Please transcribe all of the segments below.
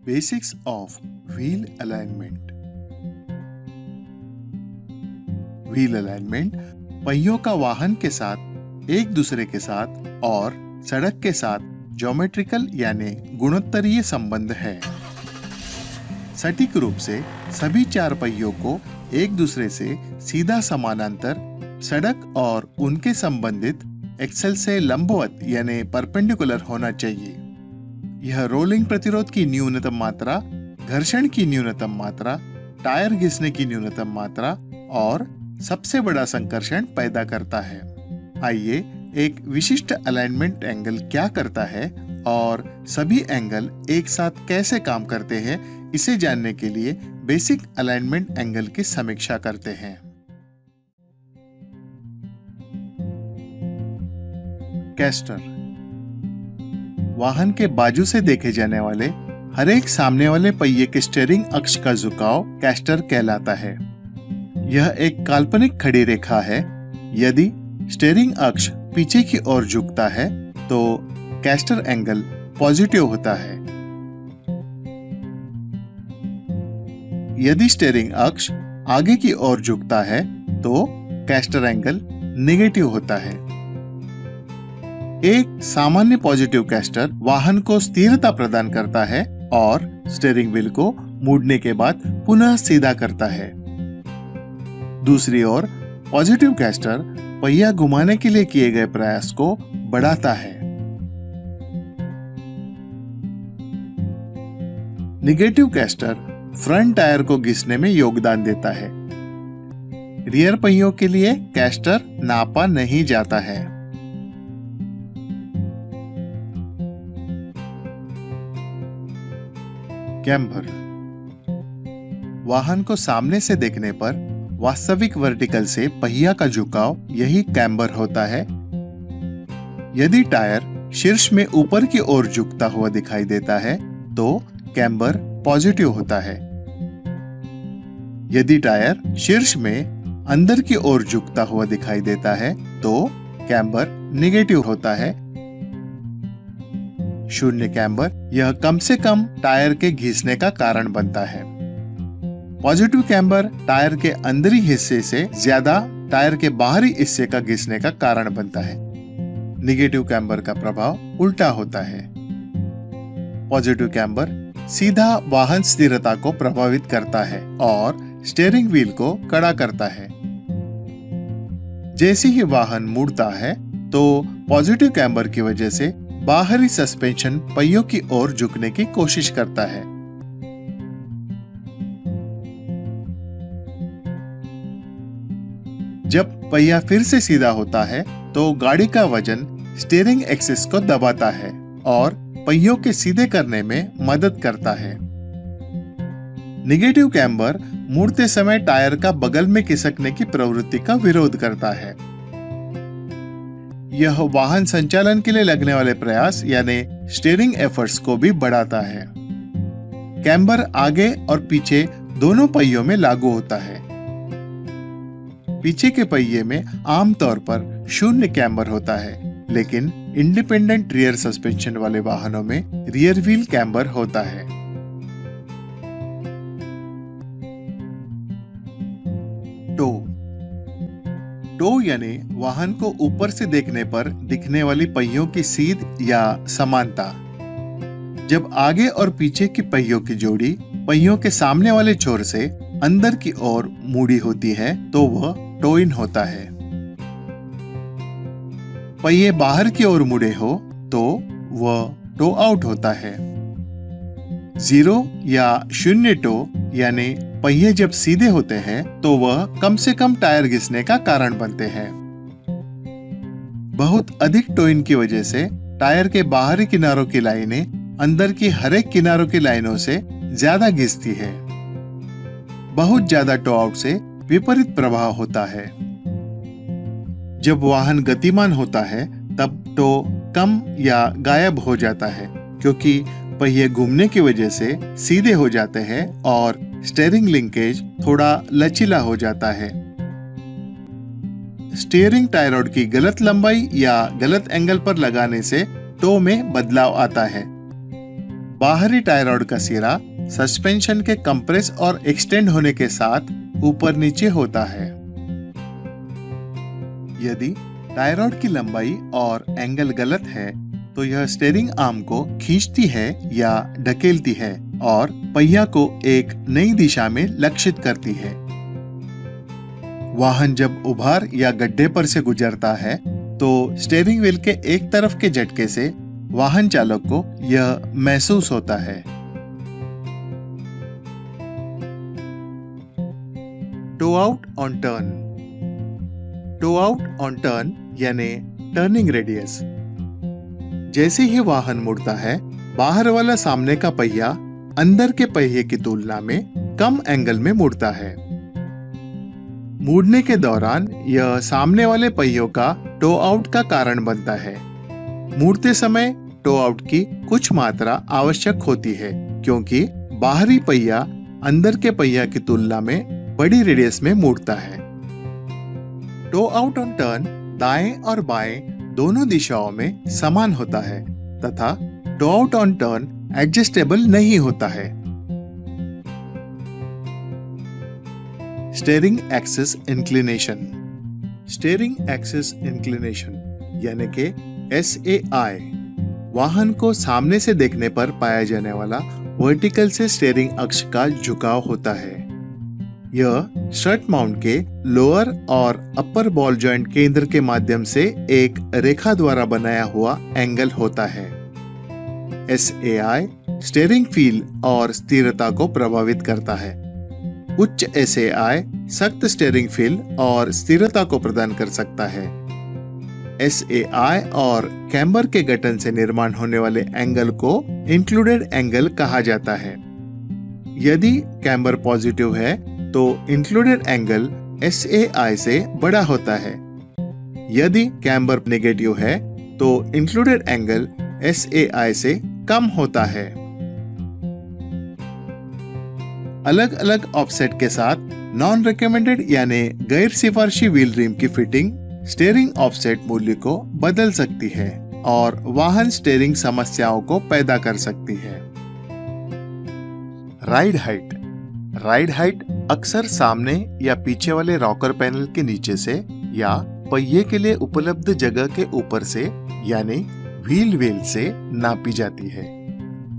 Basics of wheel alignment. Wheel alignment पहियों का वाहन के साथ, एक दूसरे के साथ और सड़क के साथ ज्योमेट्रिकल यानी गुणोत्तरीय संबंध है। सटीक रूप से सभी चार पहियों को एक दूसरे से सीधा समानांतर सड़क और उनके संबंधित एक्सल से लंबवत यानी परपेंडिकुलर होना चाहिए। यह रोलिंग प्रतिरोध की न्यूनतम मात्रा, घर्षण की न्यूनतम मात्रा, टायर घिसने की न्यूनतम मात्रा और सबसे बड़ा संकर्षण पैदा करता है। आइए एक विशिष्ट अलाइनमेंट एंगल क्या करता है और सभी एंगल एक साथ कैसे काम करते हैं, इसे जानने के लिए बेसिक अलाइनमेंट एंगल की समीक्षा करते हैं। कैस्टर वाहन के बाजू से देखे जाने वाले हर एक सामने वाले पहिए के स्टीयरिंग अक्ष का झुकाव कैस्टर कहलाता है। यह एक काल्पनिक खड़ी रेखा है। यदि स्टीयरिंग अक्ष पीछे की ओर झुकता है तो कैस्टर एंगल पॉजिटिव होता है। यदि स्टीयरिंग अक्ष आगे की ओर झुकता है तो कैस्टर एंगल नेगेटिव होता है। एक सामान्य पॉजिटिव कैस्टर वाहन को स्थिरता प्रदान करता है और स्टीयरिंग व्हील को मुड़ने के बाद पुनः सीधा करता है। दूसरी ओर पॉजिटिव कैस्टर पहिया घुमाने के लिए किए गए प्रयास को बढ़ाता है। निगेटिव कैस्टर फ्रंट टायर को घिसने में योगदान देता है। रियर पहियों के लिए कैस्टर नापा नहीं जाता है। कैम्बर वाहन को सामने से देखने पर वास्तविक वर्टिकल से पहिया का झुकाव यही कैम्बर होता है। यदि टायर शीर्ष में ऊपर की ओर झुकता हुआ दिखाई देता है तो कैम्बर पॉजिटिव होता है। यदि टायर शीर्ष में अंदर की ओर झुकता हुआ दिखाई देता है तो कैम्बर नेगेटिव होता है। शून्य कैम्बर यह कम से कम टायर के घिसने का कारण बनता है। पॉजिटिव कैम्बर टायर के अंदरी हिस्से से ज्यादा टायर के बाहरी हिस्से का घिसने का कारण बनता है। निगेटिव कैम्बर का प्रभाव उल्टा होता है। पॉजिटिव कैम्बर सीधा वाहन स्थिरता को प्रभावित करता है और स्टीयरिंग व्हील को कड़ा करता है। जैसे ही वाहन मुड़ता है तो पॉजिटिव कैम्बर की वजह से बाहरी सस्पेंशन पहियों की ओर झुकने की कोशिश करता है। जब पहिया फिर से सीधा होता है तो गाड़ी का वजन स्टीयरिंग एक्सिस को दबाता है और पहियों के सीधे करने में मदद करता है। निगेटिव कैम्बर मुड़ते समय टायर का बगल में खिसकने की प्रवृत्ति का विरोध करता है। यह वाहन संचालन के लिए लगने वाले प्रयास यानी स्टीयरिंग एफर्ट्स को भी बढ़ाता है। कैम्बर आगे और पीछे दोनों पहियों में लागू होता है। पीछे के पहिए में आमतौर पर शून्य कैम्बर होता है, लेकिन इंडिपेंडेंट रियर सस्पेंशन वाले वाहनों में रियर व्हील कैम्बर होता है। टो यानी वाहन को ऊपर से देखने पर दिखने वाली पहियों की सीध या समानता। जब आगे और पीछे की पहियों की जोड़ी पहियों के सामने वाले छोर से अंदर की ओर मुड़ी होती है तो वह टो इन होता है। पहिए बाहर की ओर मुड़े हो तो वह टो आउट होता है। जीरो या शून्य टो यानी पहिए जब सीधे होते हैं तो वह कम से कम टायर घिसने का कारण बनते हैं। बहुत अधिक टोइन की वजह से टायर के बाहरी किनारों की लाइनें अंदर की हर एक किनारों की लाइनों से ज्यादा घिसती है। बहुत ज्यादा टो आउट से विपरीत प्रभाव होता है। जब वाहन गतिमान होता है तब टो कम या गायब हो जाता है, क्योंकि पहिए घूमने की वजह से सीधे हो जाते हैं और स्टीयरिंग लिंकेज थोड़ा लचीला हो जाता है। स्टीयरिंग टाई रॉड की गलत लंबाई या गलत एंगल पर लगाने से टो में बदलाव आता है। बाहरी टाई रॉड का सिरा सस्पेंशन के कंप्रेस और एक्सटेंड होने के साथ ऊपर नीचे होता है। यदि टाई रॉड की लंबाई और एंगल गलत है तो यह स्टीयरिंग आर्म को खींचती है या ढकेलती है और पहिया को एक नई दिशा में लक्षित करती है। वाहन जब उभार या गड्ढे पर से गुजरता है तो स्टीयरिंग व्हील के एक तरफ के झटके से वाहन चालक को यह महसूस होता है। Toe out on turn. Toe out on turn यानी टर्निंग रेडियस। जैसे ही वाहन मुड़ता है, बाहर वाला सामने का पहिया अंदर के पहिए की तुलना में कम एंगल में मुड़ता है। मुड़ने के दौरान यह सामने वाले पहियों का टो आउट का कारण बनता है। मुड़ते समय टो आउट की कुछ मात्रा आवश्यक होती है क्योंकि बाहरी पहिया अंदर के पहिया की तुलना में बड़ी रेडियस में मुड़ता है। टो आउट ऑन टर्न दाएं और बाएं दोनों दिशाओं में समान होता है तथा toe out on turn adjustable नहीं होता है। Steering axis inclination. Steering axis inclination यानी कि SAI वाहन को सामने से देखने पर पाया जाने वाला वर्टिकल से स्टीयरिंग अक्ष का झुकाव होता है। यह स्ट्रट माउंट के लोअर और अपर बॉल जॉइंट केंद्र के माध्यम से एक रेखा द्वारा बनाया हुआ एंगल होता है। SAI स्टीयरिंग फील और स्थिरता को प्रभावित करता है। उच्च SAI सख्त स्टीयरिंग फील और स्थिरता को प्रदान कर सकता है। SAI और कैम्बर के गठन से निर्माण होने वाले एंगल को इंक्लूडेड एंगल कहा जाता है। यदि कैम्बर पॉजिटिव है तो इंक्लूडेड एंगल SAI से बड़ा होता है। यदि कैम्बर नेगेटिव है तो इंक्लूडेड एंगल SAI से कम होता है। अलग अलग ऑफसेट के साथ नॉन रिकमेंडेड यानी गैर सिफारिशी व्हील रिम की फिटिंग स्टीयरिंग ऑफसेट मूल्य को बदल सकती है और वाहन स्टीयरिंग समस्याओं को पैदा कर सकती है। Ride height. राइड हाइट अक्सर सामने या पीछे वाले रॉकर पैनल के नीचे से या पहिए के लिए उपलब्ध जगह के ऊपर से यानी व्हील वेल से नापी जाती है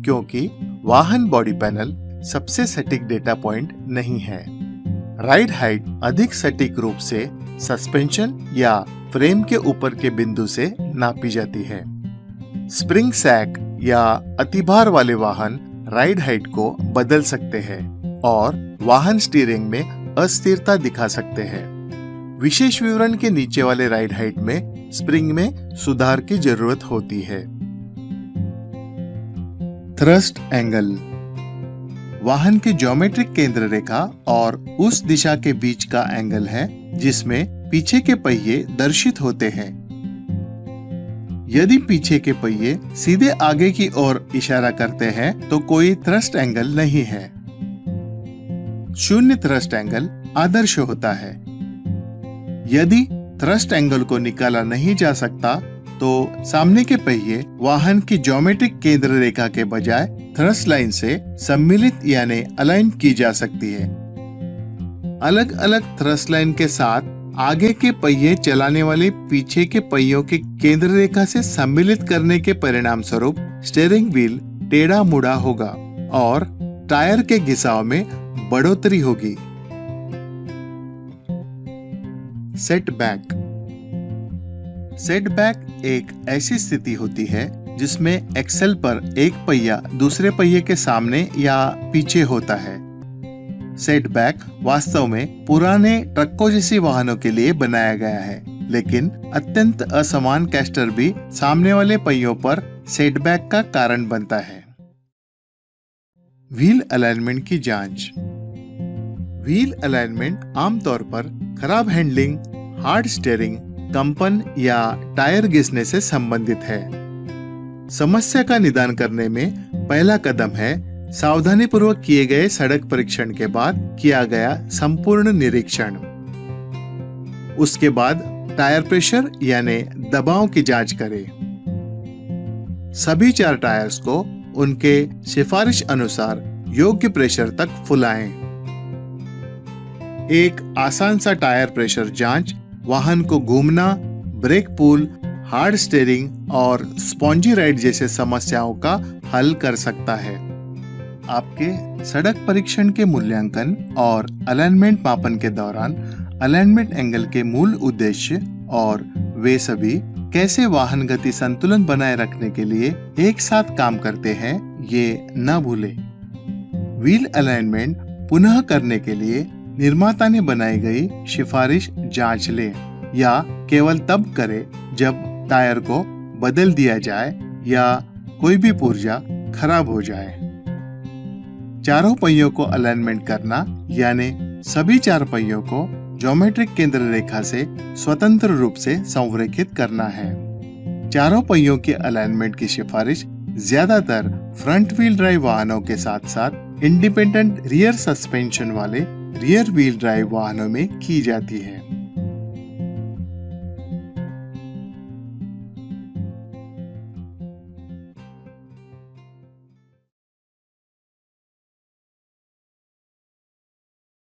क्योंकि वाहन बॉडी पैनल सबसे सटीक डेटा पॉइंट नहीं है। राइड हाइट अधिक सटीक रूप से सस्पेंशन या फ्रेम के ऊपर के बिंदु से नापी जाती है। स्प्रिंग सैक या अतिभार वाले वाहन राइड हाइट को बदल सकते हैं और वाहन स्टीयरिंग में अस्थिरता दिखा सकते हैं। विशेष विवरण के नीचे वाले राइड हाइट में स्प्रिंग में सुधार की जरूरत होती है। थ्रस्ट एंगल वाहन की ज्योमेट्रिक केंद्र रेखा और उस दिशा के बीच का एंगल है जिसमें पीछे के पहिए दर्शित होते हैं। यदि पीछे के पहिए सीधे आगे की ओर इशारा करते हैं तो कोई थ्रस्ट एंगल नहीं है। शून्य थ्रस्ट एंगल आदर्श होता है। यदि थ्रस्ट एंगल को निकाला नहीं जा सकता तो सामने के पहिए वाहन की ज्योमेट्रिक केंद्र रेखा के बजाय थ्रस्ट लाइन से सम्मिलित यानी अलाइन की जा सकती है। अलग अलग थ्रस्ट लाइन के साथ आगे के पहिए चलाने वाले पीछे के पहियों के केंद्र रेखा से सम्मिलित करने के परिणाम स्वरूप स्टीयरिंग व्हील टेढ़ा मुड़ा होगा और टायर के घिसाव में बढ़ोतरी होगी। सेटबैक। सेटबैक एक ऐसी स्थिति होती है जिसमें एक्सेल पर एक पहिया दूसरे पहिए के सामने या पीछे होता है। सेटबैक वास्तव में पुराने ट्रकों जैसी वाहनों के लिए बनाया गया है, लेकिन अत्यंत असमान कैस्टर भी सामने वाले पहियों पर सेटबैक का कारण बनता है। व्हील अलाइनमेंट की जांच। व्हील अलाइनमेंट आमतौर पर खराब हैंडलिंग, हार्ड स्टीयरिंग, कंपन या टायर घिसने से संबंधित है। समस्या का निदान करने में पहला कदम है सावधानी पूर्वक किए गए सड़क परीक्षण के बाद किया गया संपूर्ण निरीक्षण। उसके बाद टायर प्रेशर यानी दबाव की जांच करें। सभी 4 टायर्स को उनके सिफारिश अनुसार योग्य प्रेशर तक फुलाएं। एक आसान सा टायर प्रेशर जांच वाहन को घूमना, ब्रेक पुल, हार्ड स्टीयरिंग और स्पॉन्जी राइड जैसे समस्याओं का हल कर सकता है। आपके सड़क परीक्षण के मूल्यांकन और अलाइनमेंट मापन के दौरान अलाइनमेंट एंगल के मूल उद्देश्य और वे सभी कैसे वाहन गति संतुलन बनाए रखने के लिए एक साथ काम करते हैं, ये न भूलें। व्हील अलाइनमेंट पुनः करने के लिए निर्माता ने बनाई गई सिफारिश जांच लें या केवल तब करें जब टायर को बदल दिया जाए या कोई भी पुर्जा खराब हो जाए। चारों पहियों को अलाइनमेंट करना यानी सभी 4 पहियों को ज्योमेट्रिक केंद्र रेखा से स्वतंत्र रूप से संरेखित करना है। चारों पहियों के अलाइनमेंट की सिफारिश ज्यादातर फ्रंट व्हील ड्राइव वाहनों के साथ साथ इंडिपेंडेंट रियर सस्पेंशन वाले रियर व्हील ड्राइव वाहनों में की जाती है।